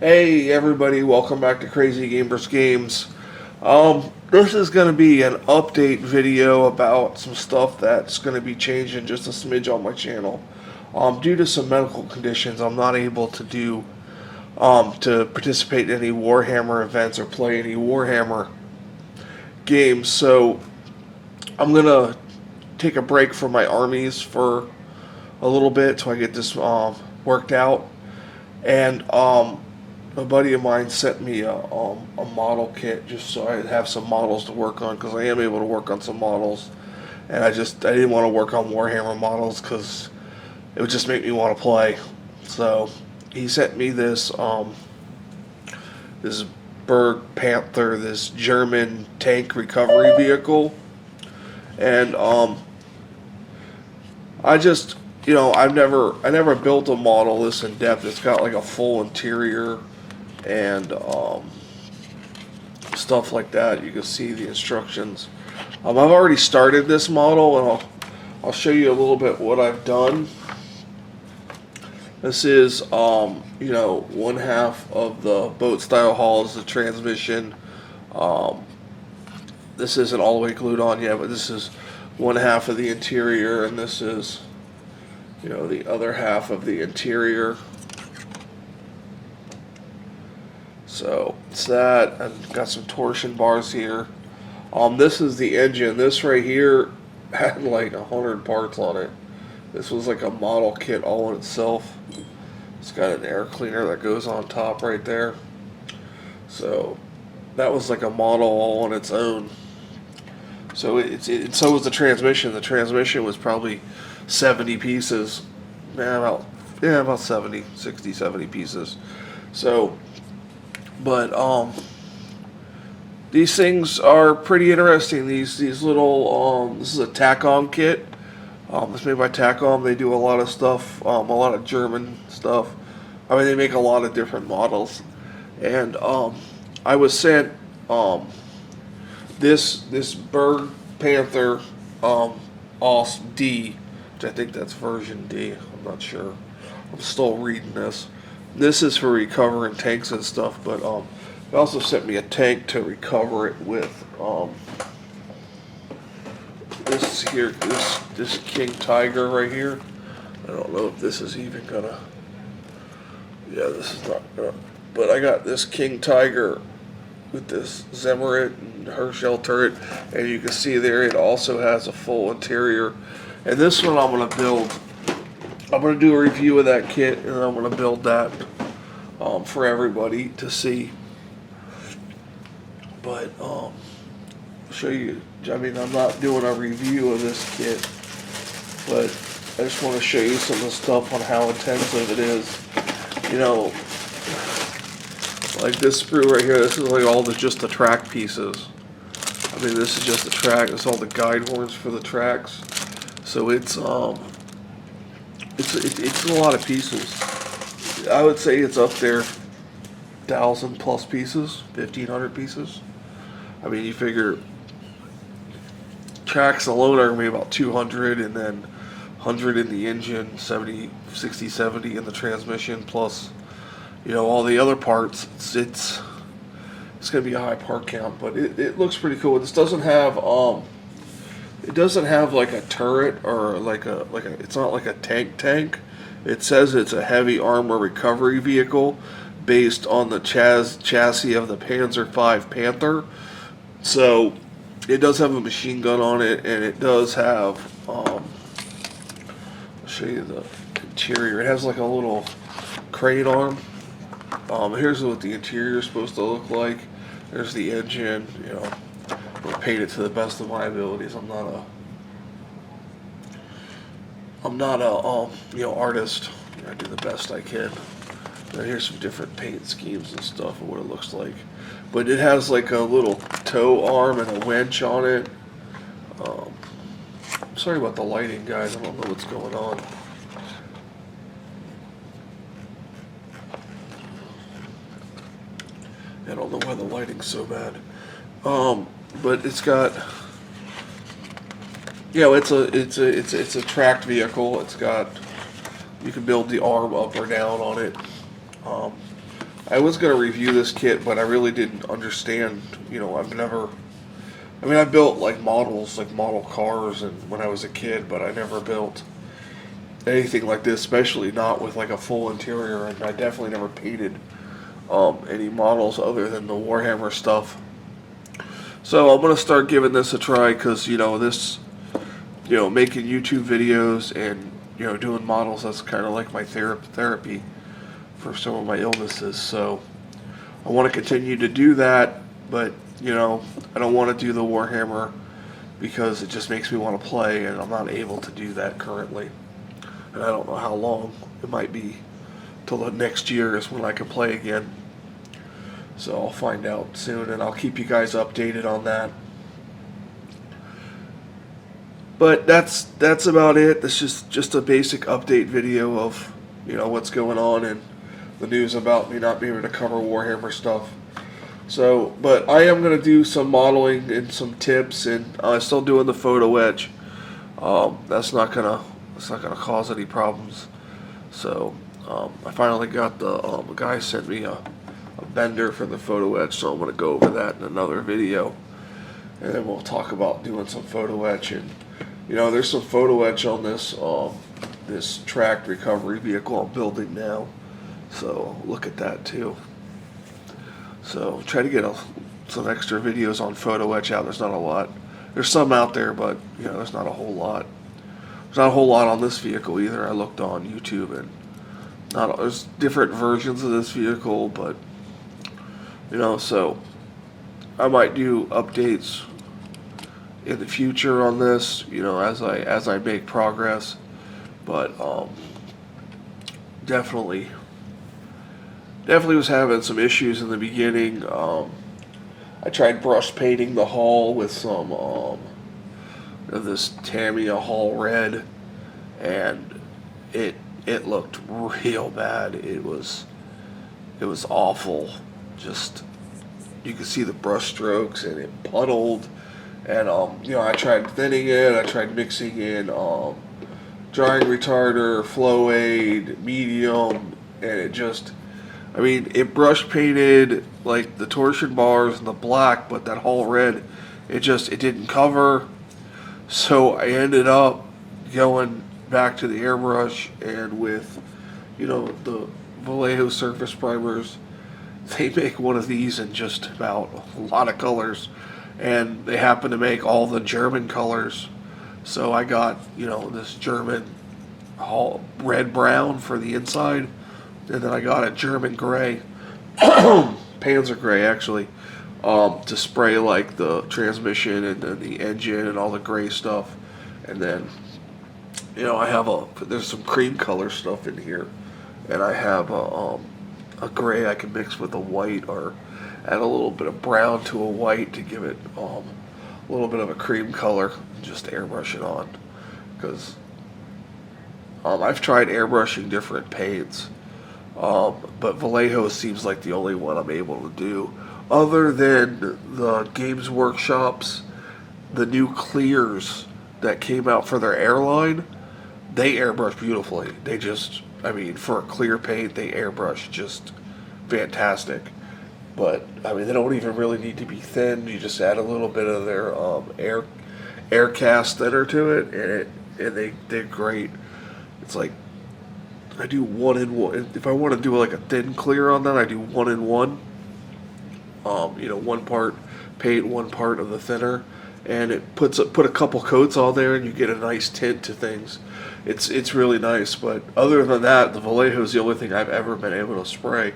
Hey everybody, welcome back to Crazy Gamers Games. This is going to be an update video about some stuff that's going to be changing just a smidge on my channel. Due to some medical conditions, I'm not able to to participate in any Warhammer events or play any Warhammer games. So I'm going to take a break from my armies for a little bit till I get this worked out. And a buddy of mine sent me a model kit just so I have some models to work on, because I am able to work on some models, and I didn't want to work on Warhammer models because it would just make me want to play. So he sent me this Berg Panther, this German tank recovery vehicle, and I just I never built a model this in depth. It's got like a full interior and stuff like that. You can see the instructions. I've already started this model, and I'll show you a little bit what I've done. This is one half of the boat style hull is the transmission. This isn't all the way glued on yet, but this is one half of the interior, and this is the other half of the interior. So it's that. I've got some torsion bars here. This is the engine. This right here had like 100 parts on it. This was like a model kit all in itself. It's got an air cleaner that goes on top right there. So that was like a model all on its own. So so was the transmission. The transmission was probably 70 pieces. About 70, 60, 70 pieces. So, but these things are pretty interesting. These little this is a Takom kit. It's made by Takom. They do a lot of stuff, a lot of German stuff. I mean, they make a lot of different models. And I was sent this Berg Panther OS D, which I think that's version D. I'm not sure. I'm still reading this. This is for recovering tanks and stuff, but they also sent me a tank to recover it with. This here, this King Tiger right here. I don't know if this is even gonna. Yeah, this is not gonna. But I got this King Tiger with this Zemarit and Herschel turret, and you can see there it also has a full interior. And this one I'm gonna build. I'm going to do a review of that kit, and I'm going to build that for everybody to see. But I'll show you. I mean, I'm not doing a review of this kit, but I just want to show you some of the stuff on how intensive it is. Like this sprue right here. This is like just the track pieces. I mean, this is just the track. It's all the guide horns for the tracks. So it's a lot of pieces. I would say it's up there, 1,000 plus pieces, 1,500 pieces. I mean, you figure tracks alone are going to be about 200, and then 100 in the engine, 70, 60, 70 in the transmission, plus, all the other parts. It's going to be a high part count, but it looks pretty cool. This doesn't have it doesn't have like a turret or like a it's not like a tank. It says it's a heavy armor recovery vehicle based on the chassis of the Panzer V Panther. So it does have a machine gun on it, and it does have I'll show you the interior. It has like a little crane arm. Here's what the interior is supposed to look like. There's the engine. I'll paint it to the best of my abilities. I'm not a artist. I do the best I can. And here's some different paint schemes and stuff and what it looks like. But it has like a little tow arm and a winch on it. Sorry about the lighting, guys. I don't know what's going on. I don't know why the lighting's so bad. But it's got, it's a tracked vehicle. It's got, you can build the arm up or down on it. I was going to review this kit, but I really didn't understand, you know, I built like models, like model cars and when I was a kid, but I never built anything like this, especially not with like a full interior, and I definitely never painted any models other than the Warhammer stuff. So I'm going to start giving this a try because, you know, this, you know, making YouTube videos and, you know, doing models, that's kind of like my therapy for some of my illnesses. So I want to continue to do that, but, you know, I don't want to do the Warhammer because it just makes me want to play, and I'm not able to do that currently. And I don't know how long. It might be till the next year is when I can play again. So I'll find out soon, and I'll keep you guys updated on that. But that's about it. This is just a basic update video of, you know, what's going on and the news about me not being able to cover Warhammer stuff. So, but I am going to do some modeling and some tips, and I'm still doing the photo etch. That's not gonna cause any problems. So I finally got the guy sent me a bender for the photo etch, so I'm going to go over that in another video, and then we'll talk about doing some photo etch. And you know, there's some photo etch on this this tracked recovery vehicle I'm building now, so look at that too. So try to get some extra videos on photo etch out. There's not a lot. There's some out there, but you know, there's not a whole lot. There's not a whole lot on this vehicle either. I looked on YouTube, and there's different versions of this vehicle, but you know, so I might do updates in the future on this, you know, as I make progress. But definitely was having some issues in the beginning. I tried brush painting the hull with some of this Tamiya Hull Red, and it looked real bad. It was awful. Just, you could see the brush strokes, and it puddled. And you know, I tried thinning it. I tried mixing in drying retarder, flow aid, medium, and it just, I mean, it brush painted like the torsion bars and the black, but that Hull Red, it didn't cover. So I ended up going back to the airbrush, and with, you know, the Vallejo surface primers, they make one of these in just about a lot of colors, and they happen to make all the German colors. So I got, you know, this German red brown for the inside, and then I got a German gray, Panzer gray actually, to spray like the transmission and then the engine and all the gray stuff. And then, you know, there's some cream color stuff in here, and I have a gray I can mix with a white, or add a little bit of brown to a white to give it a little bit of a cream color. Just airbrush it on, because I've tried airbrushing different paints, but Vallejo seems like the only one I'm able to do. Other than the Games Workshop's, the new clears that came out for their airline, they airbrush beautifully. They just, I mean, for a clear paint, they airbrush just fantastic. But I mean, they don't even really need to be thin. You just add a little bit of their air cast thinner to it, and they're great. It's like, I do 1-in-1. If I want to do like a thin clear on that, I do 1-in-1. You know, one part paint, one part of the thinner, and it put a couple coats on there, and you get a nice tint to things. It's really nice. But other than that, the Vallejo is the only thing I've ever been able to spray,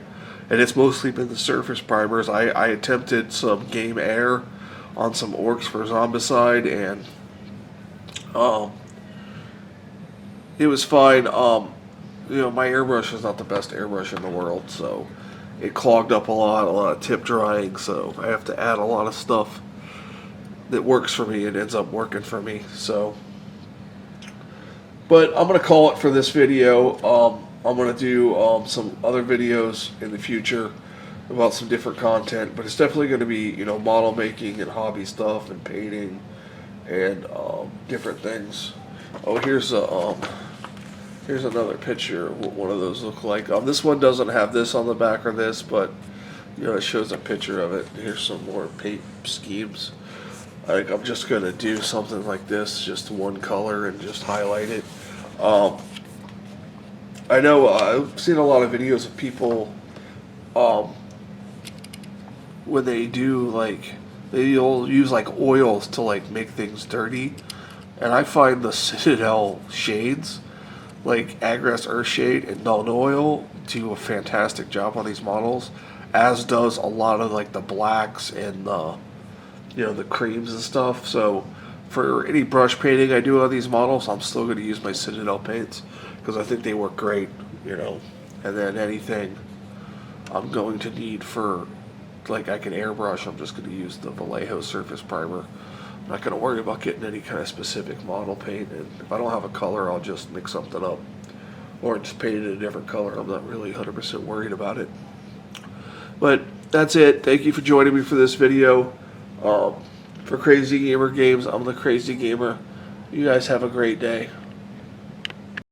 and it's mostly been the surface primers. I attempted some Game Air on some orcs for Zombicide, and it was fine. You know, my airbrush is not the best airbrush in the world, so it clogged up a lot of tip drying, so I have to add a lot of stuff that works for me and ends up working for me. So, but I'm going to call it for this video. I'm going to do some other videos in the future about some different content, but it's definitely going to be, you know, model making and hobby stuff and painting and different things. Oh, here's a Here's another picture of what one of those look like. This one doesn't have this on the back or this, but it shows a picture of it. Here's some more paint schemes. I think I'm just gonna do something like this, just one color and just highlight it. I know I've seen a lot of videos of people when they do they'll use like oils to like make things dirty, and I find the Citadel shades like Agrest Earthshade and Dawn Oil do a fantastic job on these models, as does a lot of like the blacks and the creams and stuff. So for any brush painting I do on these models, I'm still going to use my Citadel paints because I think they work great. And then anything I'm going to need for like I can airbrush, I'm just going to use the Vallejo surface primer. I'm not going to worry about getting any kind of specific model paint, and if I don't have a color, I'll just mix something up or just paint it a different color. I'm not really 100% worried about it. But that's it. Thank you for joining me for this video. For Crazy Gamer Games, I'm the Crazy Gamer. You guys have a great day.